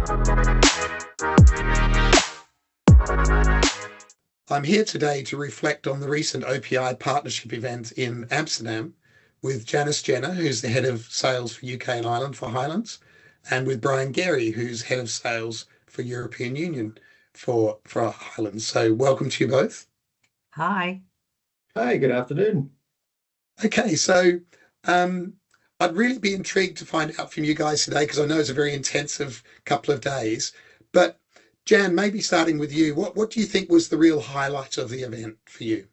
I'm here today to reflect on the recent OPI Partnership event in Amsterdam with Janice Jenner, who's the head of sales for UK and Ireland for Highlands, and with Brian Garioch, who's head of sales for European Union for Highlands. So welcome to you both. Hi. Hi, good afternoon. Okay, so I'd really be intrigued to find out from you guys today, because I know it's a very intensive couple of days. But Jan, maybe starting with you, what do you think was the real highlight of the event for you?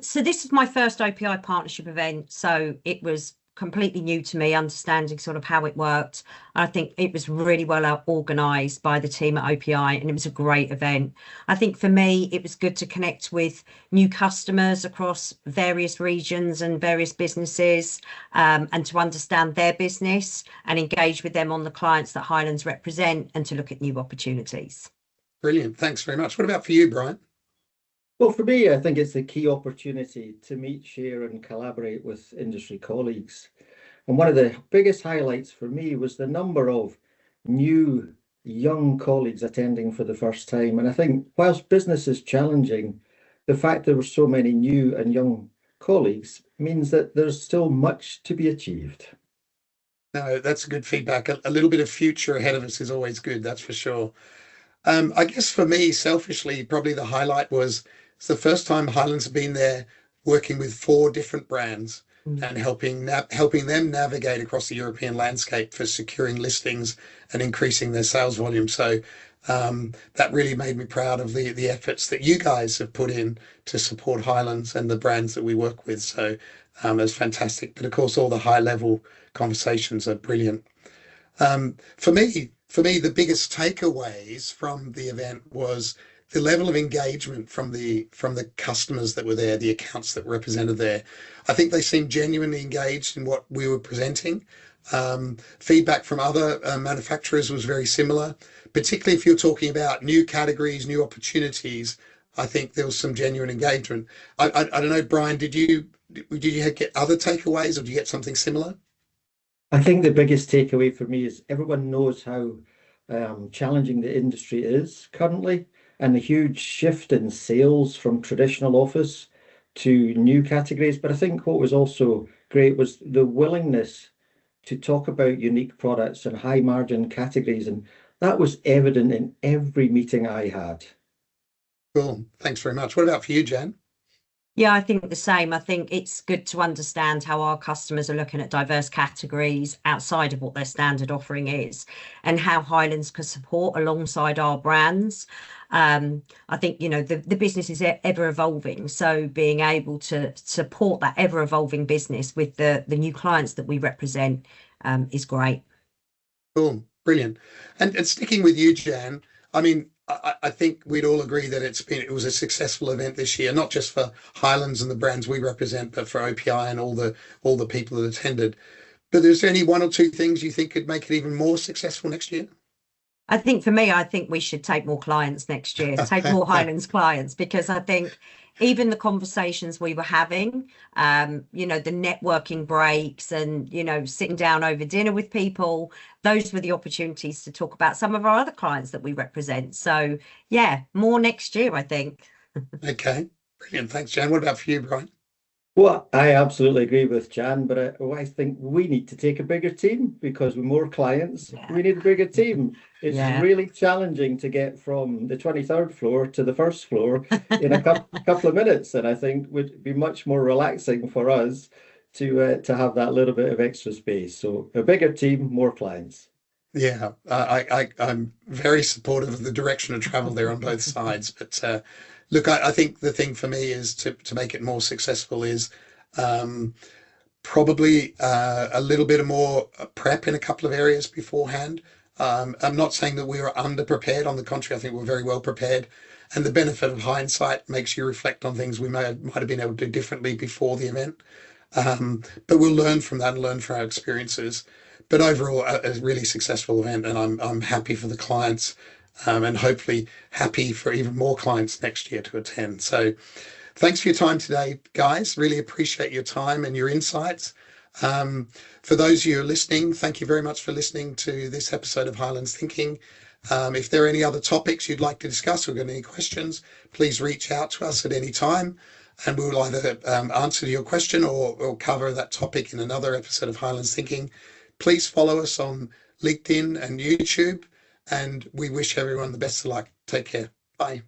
So this is my first OPI partnership event, so it was completely new to me, understanding sort of how it worked. I think it was really well organised by the team at OPI, and it was a great event. I think for me, it was good to connect with new customers across various regions and various businesses, and to understand their business and engage with them on the clients that Highlands represent, and to look at new opportunities. Brilliant. Thanks very much. What about for you, Brian? Well, for me, I think it's a key opportunity to meet, share, and collaborate with industry colleagues. And one of the biggest highlights for me was the number of new young colleagues attending for the first time. And I think whilst business is challenging, the fact there were so many new and young colleagues means that there's still much to be achieved. No, that's good feedback. A little bit of future ahead of us is always good, that's for sure. I guess for me, selfishly, probably the highlight was it's the first time Highlands have been there working with 4 different brands and helping them navigate across the European landscape for securing listings and increasing their sales volume. So that really made me proud of the efforts that you guys have put in to support Highlands and the brands that we work with. So it's fantastic. But of course, all the high level conversations are brilliant. For me, the biggest takeaways from the event was the level of engagement from the customers that were there, the accounts that were represented there. I think they seemed genuinely engaged in what we were presenting. Feedback from other manufacturers was very similar, particularly if you're talking about new categories, new opportunities. I think there was some genuine engagement. I don't know, Brian, did you get other takeaways, or did you get something similar? I think the biggest takeaway for me is everyone knows how challenging the industry is currently, and the huge shift in sales from traditional office to new categories. But I think what was also great was the willingness to talk about unique products and high margin categories. And that was evident in every meeting I had. Cool. Thanks very much. What about for you, Jan? Yeah, I think the same. I think it's good to understand how our customers are looking at diverse categories outside of what their standard offering is, and how Highlands can support alongside our brands. I think, the business is ever evolving. So being able to support that ever evolving business with the new clients that we represent is great. Cool. Brilliant. And sticking with you, Jan, I mean, I think we'd all agree that it was a successful event this year, not just for Highlands and the brands we represent, but for OPI and all the people that attended. But is there any 1 or 2 things you think could make it even more successful next year? I think for me, I think we should take more clients next year, take more Highlands clients, because I think even the conversations we were having, the networking breaks and, sitting down over dinner with people, those were the opportunities to talk about some of our other clients that we represent. So yeah, more next year, I think. Okay, brilliant. Thanks, Jan. What about for you, Brian? Well, I absolutely agree with Jan, but I think we need to take a bigger team, because with more clients, we need a bigger team. It's really challenging to get from the 23rd floor to the first floor in a couple of minutes. And I think it would be much more relaxing for us to have that little bit of extra space. So a bigger team, more clients. Yeah, I'm very supportive of the direction of travel there on both sides. But look, I think the thing for me is to make it more successful is probably a little bit more prep in a couple of areas beforehand. I'm not saying that we were underprepared. On the contrary, I think we're very well prepared. And the benefit of hindsight makes you reflect on things we might have been able to do differently before the event. But we'll learn from that and learn from our experiences. But overall, a really successful event, and I'm happy for the clients, and hopefully happy for even more clients next year to attend. So thanks for your time today, guys. Really appreciate your time and your insights. For those of you who are listening, thank you very much for listening to this episode of Highlands Thinking. If there are any other topics you'd like to discuss or got any questions, please reach out to us at any time, and we'll either answer your question or cover that topic in another episode of Highlands Thinking. Please follow us on LinkedIn and YouTube, and we wish everyone the best of luck. Take care. Bye.